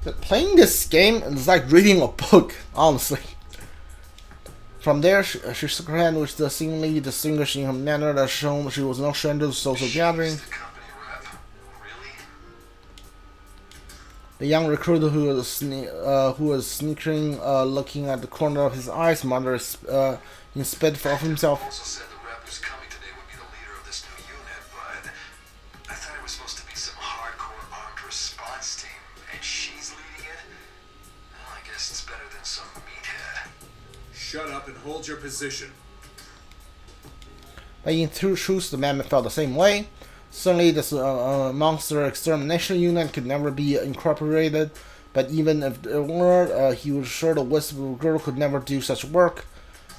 But playing this game is like reading a book, honestly. From there, she shook her hand with the seemingly distinguishing her manner that shown she was no stranger to social gathering. The young recruiter who was sneaking, looking at the corner of his eyes, muttered in spit of himself. Also said the rep who's coming today would be the leader of this new unit, but I thought it was supposed to be some hardcore armed response team, and she's leading it? Well, I guess it's better than some meathead. Shut up and hold your position. But in truth, the man felt the same way. Certainly, this monster extermination unit could never be incorporated, but even if it were, he was sure the Whisper Girl could never do such work.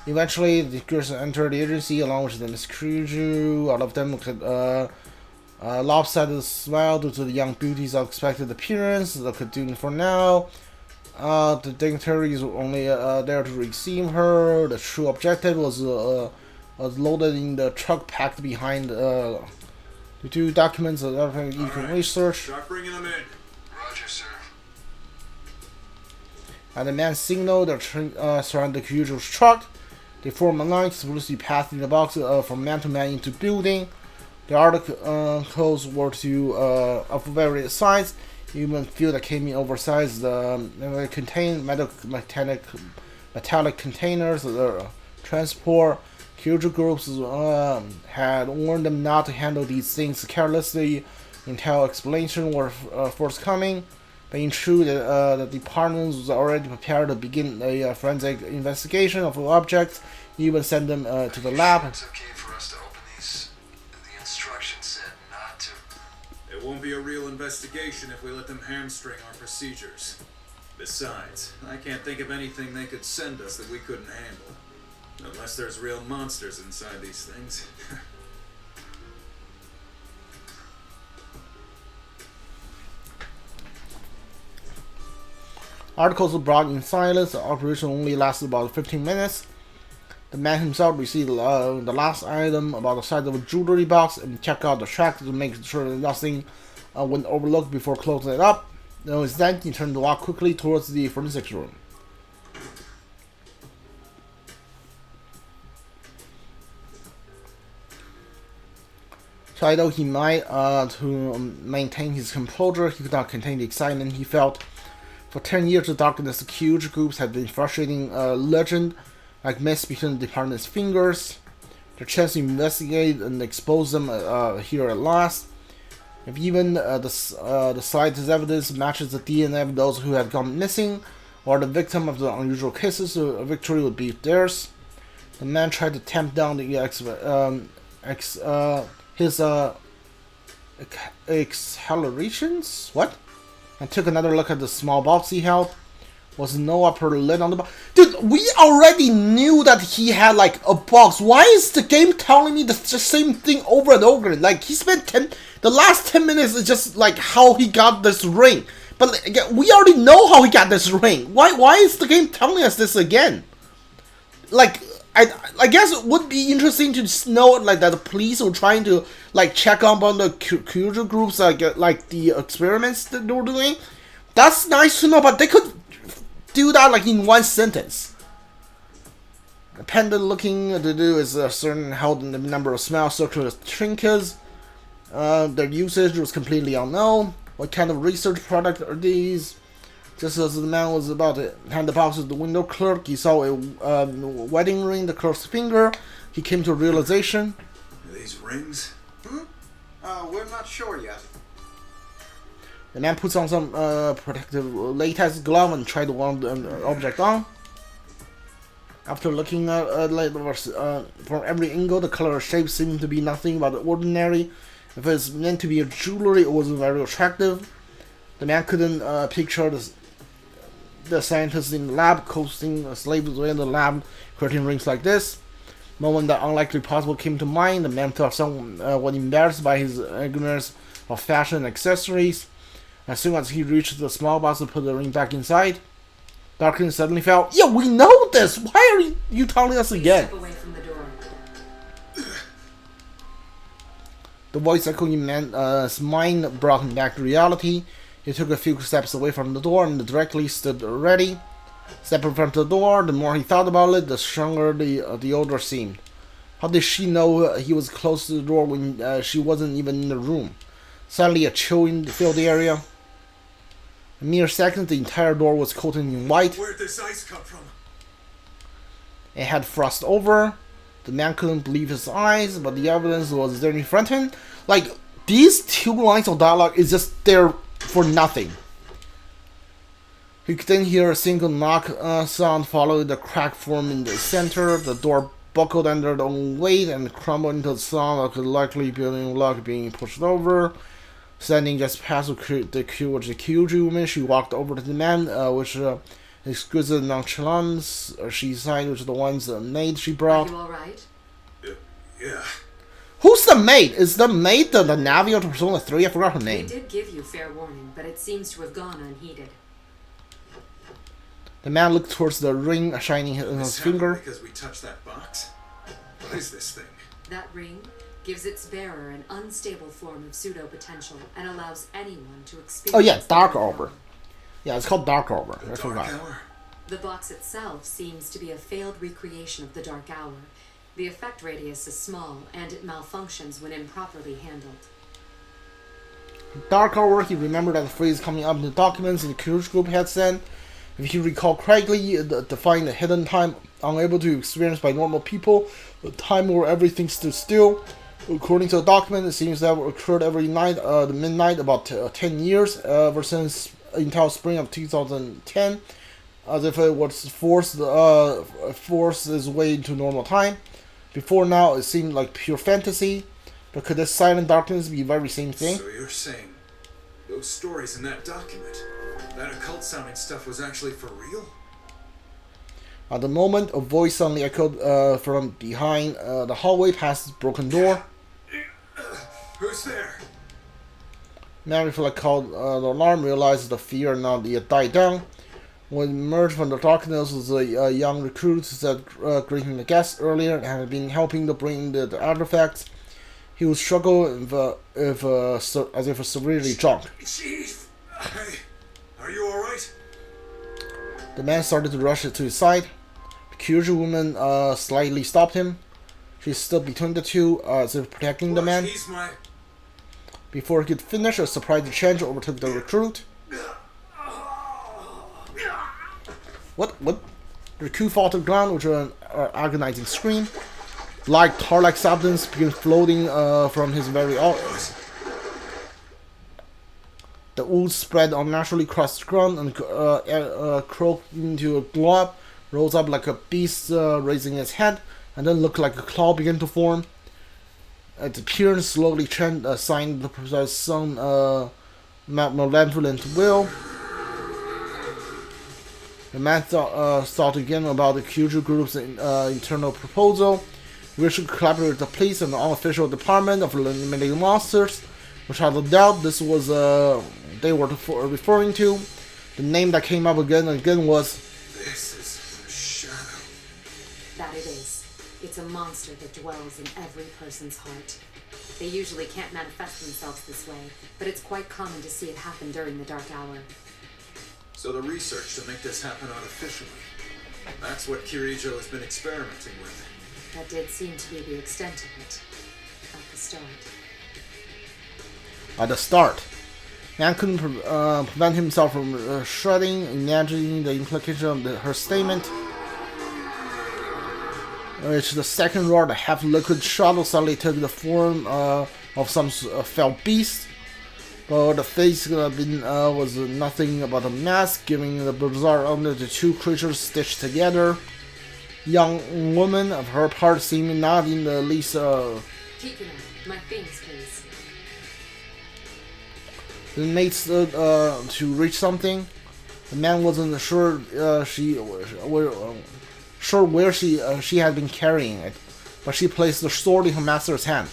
Eventually, the girls entered the agency along with the Miss Cruju. All of them could lopsided smile due to the young beauty's unexpected appearance. They could do it for now. The dignitaries were only there to receive her. The true objective was loaded in the truck packed behind the two documents and everything you can research. Start bringing them in. Roger, sir. And the man signaled the surrounded the usual truck. They formed a line, smoothly passing the box from man to man into building. The articles were of various sizes. Even few that came in oversized, contained metallic containers. Transport. Kyuju groups had warned them not to handle these things carelessly until explanations were forthcoming. But in truth, the department was already prepared to begin a forensic investigation of the objects, even send them to the lab. It's okay for us to open these. The instructions said not to. It won't be a real investigation if we let them hamstring our procedures. Besides, I can't think of anything they could send us that we couldn't handle. Unless there's real monsters inside these things. Articles were brought in silence. The operation only lasted about 15 minutes. The man himself received the last item about the size of a jewelry box and checked out the track to make sure that nothing went overlooked before closing it up. Then he turned to walk quickly towards the forensics room. Although he might to maintain his composure, he could not contain the excitement he felt. For 10 years, the darkness huge groups had been frustrating legend, like mist between the department's fingers. The chance to investigate and expose them here at last. If even the slightest evidence matches the DNA of those who had gone missing, or the victim of the unusual cases, a victory would be theirs. The man tried to tamp down the his accelerations? What? And took another look at the small box he held. Was no upper lid on the box. Dude, we already knew that he had like a box. Why is the game telling me the same thing over and over again? Like, he spent the last 10 minutes is just like how he got this ring. But again, we already know how he got this ring. Why is the game telling us this again? Like, I guess it would be interesting to know like that the police were trying to like check up on the Kyuju groups, like the experiments that they were doing. That's nice to know, but they could do that like in one sentence. The pendant looking to do is a certain held in the number of small circular trinkets. Their usage was completely unknown. What kind of research product are these? Just as the man was about to hand the box to the window clerk, he saw a wedding ring, the clerk's finger. He came to a realization. Are these rings? We're not sure yet. The man puts on some protective latex glove and tried to warm the object on. After looking at from every angle, the color or shape seemed to be nothing but ordinary. If it's meant to be a jewelry, it wasn't very attractive. The man couldn't picture the scientists in the lab coasting slaves in the lab creating rings like this. Moment that unlikely possible came to mind. The man felt somewhat embarrassed by his ignorance of fashion and accessories. As soon as he reached the small box to put the ring back inside, Darkness suddenly felt, "Yeah, we know this! Why are you telling us again?" Step away from the door. The voice echoing in man's mind brought him back to reality. He took a few steps away from the door and directly stood ready. Stepping in front of the door, the more he thought about it, the stronger the odor seemed. How did she know he was close to the door when she wasn't even in the room? Suddenly a chill filled the area. In mere seconds, the entire door was coated in white. Where'd this ice come from? It had frost over. The man couldn't believe his eyes, but the evidence was there in front of him. Like, these 2 lines of dialogue is just there for nothing. He could then hear a single knock sound following the crack form in the center. The door buckled under its own weight and crumbled into the sound of a likely building block being pushed over. Standing just past the Kyuju woman, she walked over to the man, which exquisite nonchalance. She signed with the one's maid she brought. Are you alright? Yeah. Who's the maid? Is the maid the Navi of Persona 3? I forgot her name. We did give you fair warning, but it seems to have gone unheeded. The man looked towards the ring shining in his finger. Because we touched that box? What is this thing? That ring gives its bearer an unstable form of pseudo-potential and allows anyone to experience... Oh yeah, Dark the Arbor. Yeah, it's called Dark Arbor. I The forgot. Dark Hour? The box itself seems to be a failed recreation of the Dark Hour. The effect radius is small, and it malfunctions when improperly handled. Dark Arbor, he remembered that phrase coming up in the documents in the Kyuju group had sent. If he recalled correctly, defined a hidden time unable to be experienced by normal people, a time where everything stood still. According to the document, it seems that occurred every night, the midnight, about 10 years, ever since until spring of 2010, as if it was forced its way into normal time. Before now, it seemed like pure fantasy, but could this silent darkness be the very same thing? So you're saying those stories in that document, that occult-sounding stuff was actually for real? At the moment, a voice suddenly echoed from behind the hallway past the broken door. Who's there? Mary called the alarm, realized the fear now had died down. When he emerged from the darkness was a young recruit who said greeting the guests earlier and had been helping to bring the artifacts. He was struggling as if severely drunk. Chief! Hey, are you alright? The man started to rush to his side. The Kyuju woman slightly stopped him. She stood between the two, as if protecting the man. He's my... Before he could finish, a surprise change overtook the recruit. What? The recruit fell to the ground with an agonizing scream. Like tar-like substance began floating from his very eyes. The ooze spread unnaturally across the ground and croaked into a glob, rose up like a beast raising its head, and then looked like a claw began to form. Its appearance slowly changed, a sign to possess some malevolent will. The man thought again about the Kyuju group's internal proposal. We should collaborate with the police and the unofficial department of eliminating monsters, which I doubt this was they were referring to. The name that came up again and again was... This is the Shadow. That it is. It's a monster that dwells in every person's heart. They usually can't manifest themselves this way, but it's quite common to see it happen during the Dark Hour. So the research to make this happen artificially, that's what Kirijo has been experimenting with. That did seem to be the extent of it. At the start. At the start, man couldn't prevent himself from shrugging, imagining the implication of her statement. Which the second roar, the half-liquid shadow suddenly took the form of some fell beast. But the face was nothing but a mask, giving the bizarre element the two creatures stitched together. Young woman, of her part, seeming not in the least... Kikuna, my things, please. The mate stood to reach something. The man wasn't sure where she had been carrying it, but she placed the sword in her master's hand.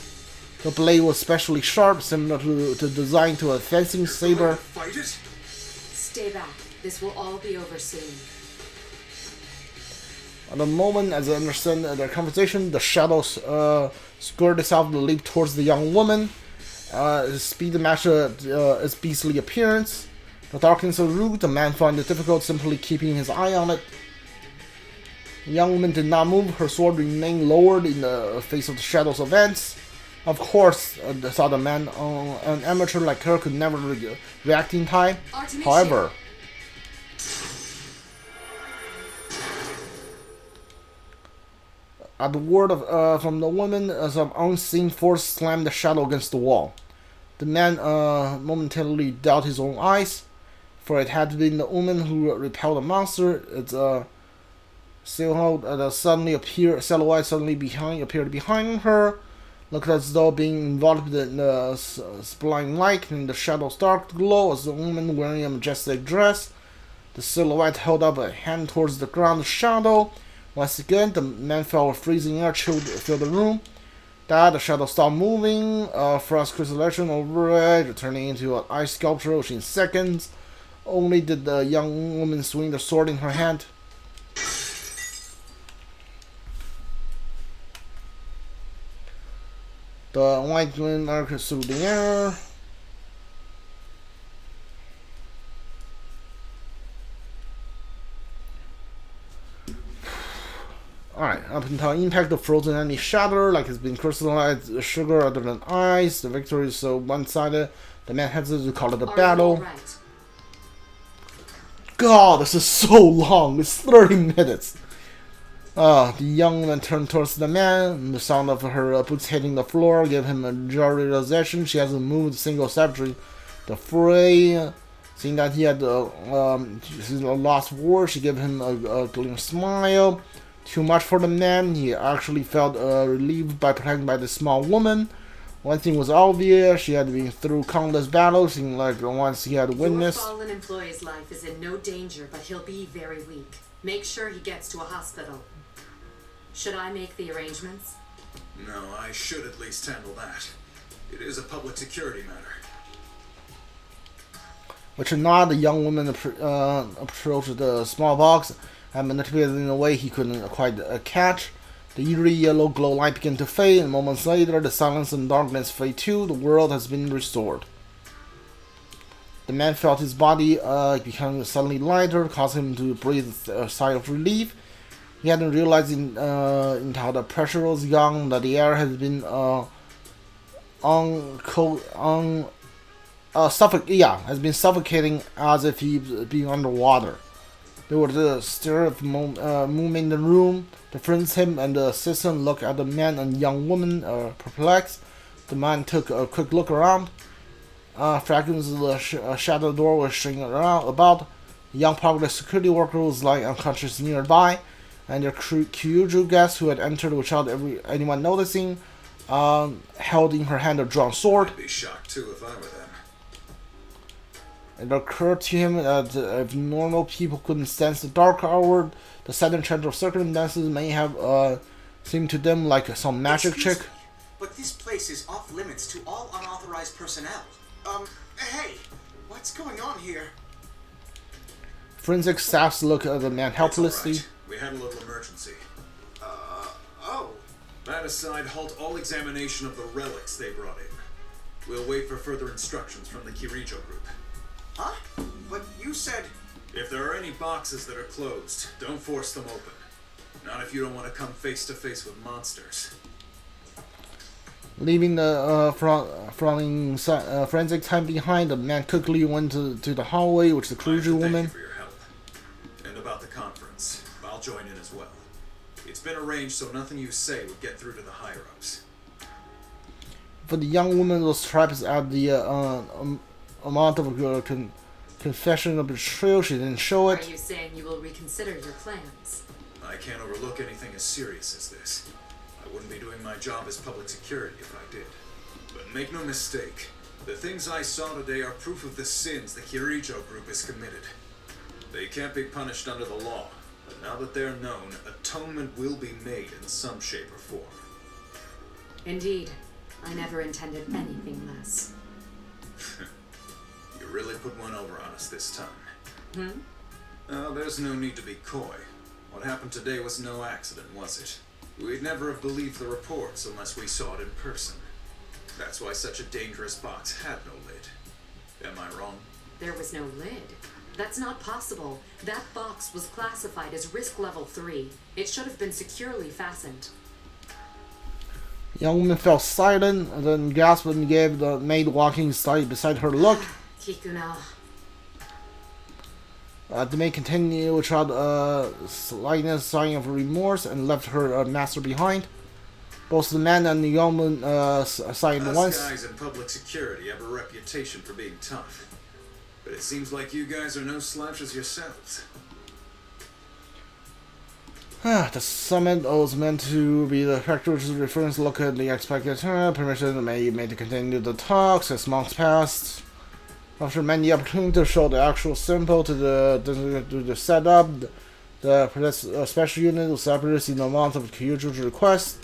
The blade was especially sharp, similar to the design to a fencing saber. Fight it? Stay back. This will all be over soon. At the moment, as I understand their conversation, the shadows skirted itself and leaped towards the young woman. Its speed matched its beastly appearance. The darkness of the room, the man found it difficult simply keeping his eye on it. The young woman did not move, her sword remained lowered in the face of the shadows events. Of course, thought the man, an amateur like her could never react in time. However, at the word from the woman, some unseen force slammed the shadow against the wall. The man momentarily doubted his own eyes, for it had been the woman who repelled the monster. Its silhouette suddenly appeared behind her, looked as though being enveloped in the sublime light in the shadow's dark glow as a woman wearing a majestic dress. The silhouette held up a hand towards the ground shadow. Once again, the man felt a freezing air filled the room. The shadow stopped moving, frost crystallization over it, turning into an ice sculpture within seconds. Only did the young woman swing the sword in her hand. The white wind arc through the air. Alright, up until impact, the frozen enemy shatter like it's been crystallized sugar other than ice. The victory is so one-sided. The man hesitates to call it a battle. Right? God, this is so long. It's 30 minutes. The young woman turned towards the man, and the sound of her boots hitting the floor gave him a jarring realization. She hasn't moved a single step during the fray. Seeing that he had lost war, she gave him a gleaming smile. Too much for the man. He actually felt relieved by protected by the small woman. One thing was obvious: she had been through countless battles, seeing like the ones he had witnessed. Your fallen employee's life is in no danger, but he'll be very weak. Make sure he gets to a hospital. Should I make the arrangements? No, I should at least handle that. It is a public security matter. Which or not, the young woman approached the small box and manipulated in a way he couldn't quite catch. The eerie yellow glow light began to fade, and moments later, the silence and darkness fade too. The world has been restored. The man felt his body become suddenly lighter, causing him to breathe a sigh of relief. He hadn't realized until the pressure was gone that the air had been suffocating as if he was being underwater. There was a stir of movement in the room. The friends, him and the assistant looked at the man and young woman, perplexed. The man took a quick look around. Fragments of the shadow door was swinging around about. The young popular security worker was lying unconscious nearby, and their Kyuju guest, who had entered without anyone noticing, held in her hand a drawn sword. I'd be shocked too if I were them. It occurred to him that if normal people couldn't sense the dark hour, the sudden change of circumstances may have seemed to them like some magic trick. Me, but this place is off limits to all unauthorized personnel. Hey, what's going on here? Forensic staffs look at the man helplessly. It's all right. We had a little emergency. Oh. That aside, halt all examination of the relics they brought in. We'll wait for further instructions from the Kirijo group. Huh? But you said... If there are any boxes that are closed, don't force them open. Not if you don't want to come face to face with monsters. Leaving the forensic time behind, the man quickly went to the hallway, which the Kyuju woman... Thank you for your help. And about the conference, I'll join in as well. It's been arranged so nothing you say would get through to the higher-ups. But the young woman was trapped at the amount of confession of betrayal. She didn't show it. Are you saying you will reconsider your plans? I can't overlook anything as serious as this. I wouldn't be doing my job as public security if I did. But make no mistake, the things I saw today are proof of the sins the Kirijo group has committed. They can't be punished under the law, but now that they're known, atonement will be made in some shape or form. Indeed. I never intended anything less. You really put one over on us this time. There's no need to be coy. What happened today was no accident, was it? We'd never have believed the reports unless we saw it in person. That's why such a dangerous box had no lid. Am I wrong? There was no lid. That's not possible. That box was classified as risk level 3. It should have been securely fastened. Young woman fell silent and then gasped and gave the maid walking beside her look. Kikuna. The maid continued without slightest sign of remorse and left her master behind. Both the man and the young woman sighed at once. Us guys in public security have a reputation for being tough. But it seems like you guys are no slouches yourselves. The summit was meant to be the factor's reference. Look at the expected permission made to continue the talks as months passed. After many opportunities to show the actual symbol to the setup, the special unit was separated in the amount of usual request.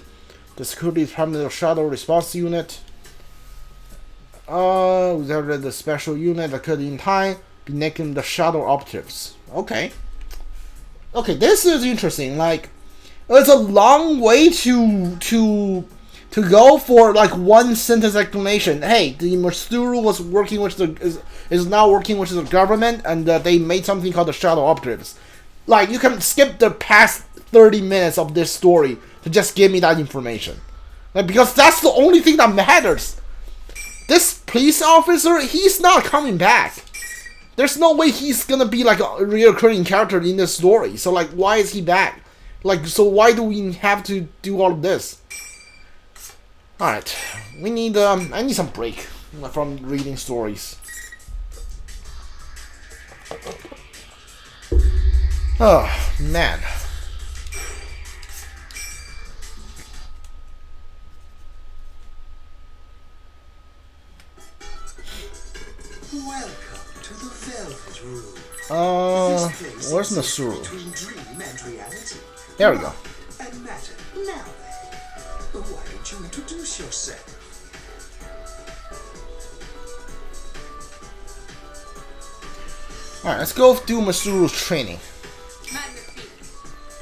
The security department of Shadow Response Unit. The special unit that could in time be nicknamed the Shadow Operatives. Okay. Okay, this is interesting. Like, it's a long way to go for like one sentence explanation. Hey, the Matsuru was working with is now working with the government, and they made something called the Shadow Operatives. Like, you can skip the past 30 minutes of this story to just give me that information. Like, because that's the only thing that matters. This police officer, he's not coming back. There's no way he's gonna be like a reoccurring character in this story. So like, why is he back? Like, so why do we have to do all of this? Alright, we need, I need some break from reading stories. Oh, man. Welcome to the Velvet Room. Where's Matsuru? Between dream and reality. There we go. And matter. Now then, why don't you introduce yourself? Alright, let's go do Matsuru's training.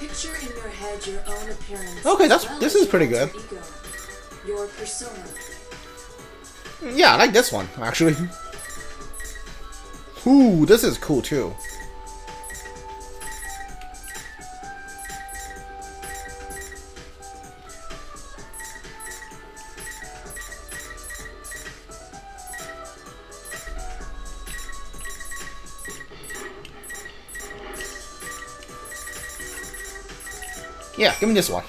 Picture in your head your own appearance. Okay, this is as pretty your good. ego, your persona. Yeah, I like this one, actually. Ooh, this is cool too. Yeah, give me this one.